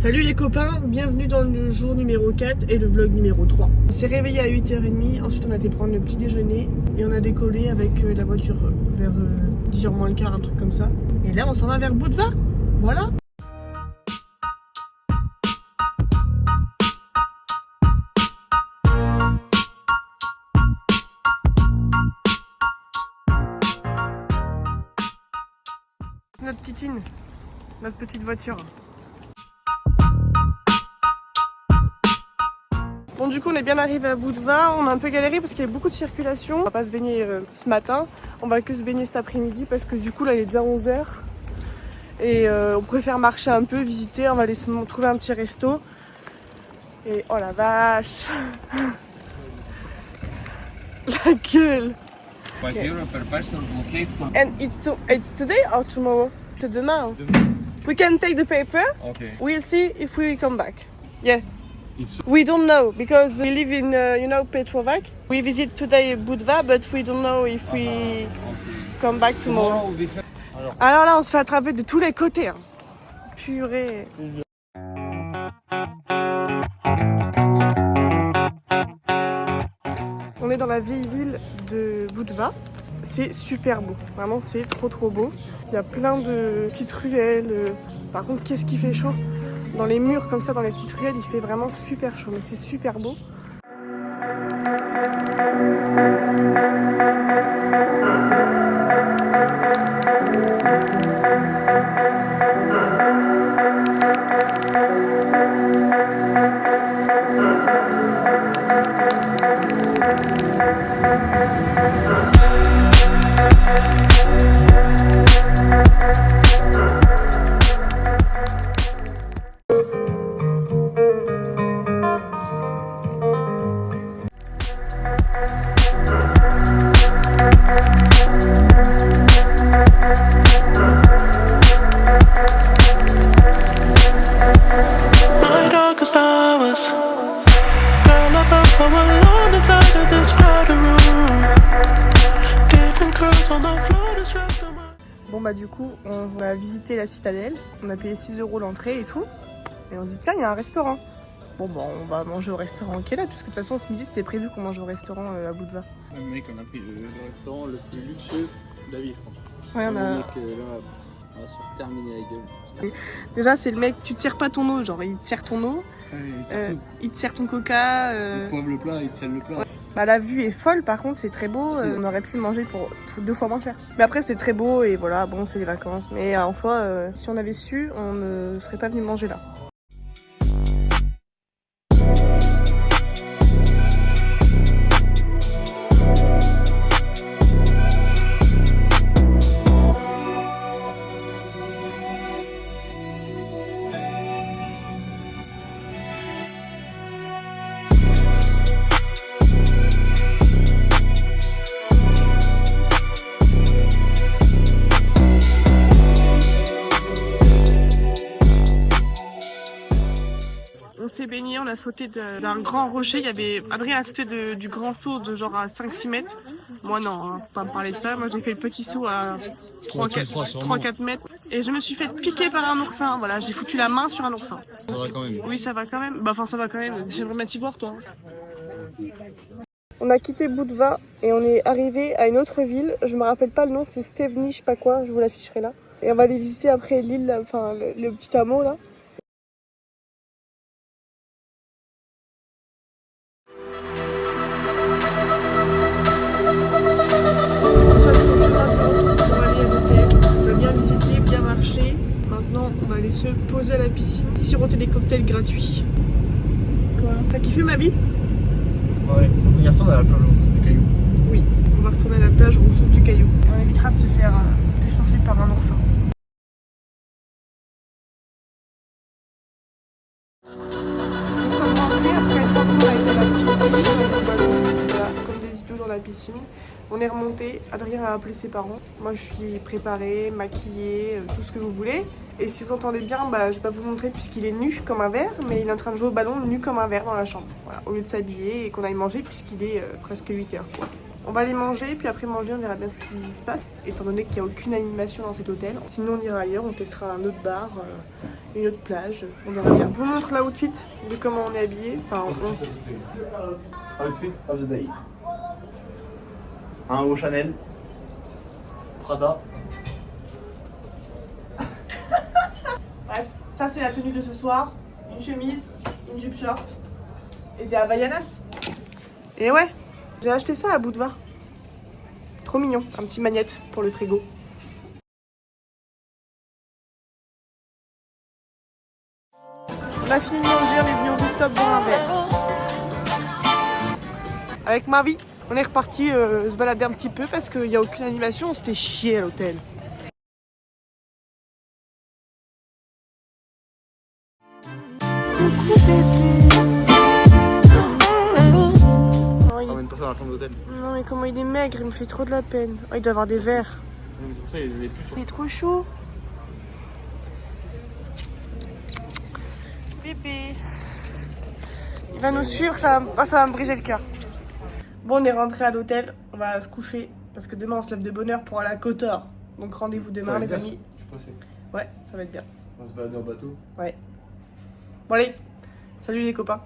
Salut les copains, bienvenue dans le jour numéro 4 et le vlog numéro 3. On s'est réveillé à 8h30, ensuite on a été prendre le petit déjeuner et on a décollé avec la voiture vers 10h moins le quart, un truc comme ça. Et là on s'en va vers Budva, voilà. Notre petitine, notre petite voiture. Bon, du coup on est bien arrivé à Budva, on a un peu galéré parce qu'il y a beaucoup de circulation. On va pas se baigner ce matin, on va que se baigner cet après-midi parce que du coup là il est déjà 11h. Et on préfère marcher un peu, visiter, on va aller trouver un petit resto. Et oh la vache. La gueule. 5 euro per person, okay. And it's today or tomorrow? C'est demain. We can take the paper. Okay. We'll see if we come back. Yeah. It's We don't know because we live in, Petrovac. We visit today Budva, but we don't know if we okay. come back tomorrow. we have... Alors là, on se fait attraper de tous les côtés. Hein. Purée. On est dans la vieille ville de Budva. C'est super beau. Vraiment, c'est trop beau. Il y a plein de petites ruelles. Par contre, qu'est-ce qui fait chaud? Dans les murs comme ça, dans les petites ruelles, il fait vraiment super chaud. Mais c'est super beau. Bon bah du coup on va visiter la citadelle, on a payé 6 € l'entrée et tout, et on dit tiens il y a un restaurant. Bon bah on va manger au restaurant qui est là, puisque de toute façon ce midi c'était prévu qu'on mange au restaurant à Budva. Mec, on a pris le restaurant le plus luxueux de la ville, je pense. Ouais, on a... Mec, là, on va se faire terminer la gueule. Déjà c'est le mec, tu tires pas ton eau, genre il tire ton eau, il te sert ton coca. Il poivre le plat, il tienne le plat. Bah la vue est folle, par contre c'est très beau, on aurait pu manger pour 2 fois moins cher. Mais après c'est très beau et voilà, bon c'est les vacances. Mais en soi, si on avait su, on ne serait pas venu manger là. On s'est baigné, on a sauté d'un grand rocher. Il y avait Adrien a sauté du grand saut de genre à 5-6 mètres. Moi non, hein, faut pas me parler de ça. Moi j'ai fait le petit saut à 3-4 mètres. Et je me suis fait piquer par un oursin. Voilà, j'ai foutu la main sur un oursin. Ça va quand même. Oui, ça va quand même. Bah enfin ça va quand même. J'aimerais bien t'y voir toi. On a quitté Budva et on est arrivé à une autre ville. Je me rappelle pas le nom, c'est Stevny, je sais pas quoi. Je vous l'afficherai là. Et on va aller visiter après l'île, enfin le petit hameau là. Maintenant, on va aller se poser à la piscine, siroter des cocktails gratuits. Quoi? T'as kiffé ma vie? Ouais, on y retourne à la plage au fond du caillou. Oui, on va retourner à la plage au fond du caillou. Et on évitera de se faire défoncer par un oursin. Comme des idiots dans la piscine. On est remonté, Adrien a appelé ses parents. Moi je suis préparée, maquillée, tout ce que vous voulez. Et si vous entendez bien, bah, je vais pas vous montrer puisqu'il est nu comme un verre, mais il est en train de jouer au ballon nu comme un verre dans la chambre. Voilà, au lieu de s'habiller et qu'on aille manger puisqu'il est presque 8h. On va aller manger, puis après manger, on verra bien ce qui se passe. Étant donné qu'il n'y a aucune animation dans cet hôtel. Sinon, on ira ailleurs, on testera un autre bar, une autre plage. On verra bien. Je vous montre l'outfit de comment on est habillé. Enfin, Outfit of the day. Un haut Chanel. Prada. Bref, ça c'est la tenue de ce soir. Une chemise, une jupe short et des Havaianas. Et ouais, j'ai acheté ça à Boudva. Trop mignon, un petit magnète pour le frigo. On a fini de manger, on est venu au rooftop boire un verre. Avec ma vie, on est reparti se balader un petit peu parce qu'il n'y a aucune animation, on s'était chié à l'hôtel. Coucou bébé. Ramène pas ça dans la chambre d'hôtel. Non mais comment il est maigre, il me fait trop de la peine. Oh, il doit avoir des verres. C'est pour ça il est plus sur. Il est trop chaud. Bébé. Il va nous suivre, ça va me briser le cœur. Bon, on est rentré à l'hôtel, on va se coucher parce que demain on se lève de bonne heure pour aller à Kotor. Donc rendez-vous demain les amis. Je suis pressé. Ouais, ça va être bien. On va se balader en bateau. Ouais. Bon allez, salut les copains.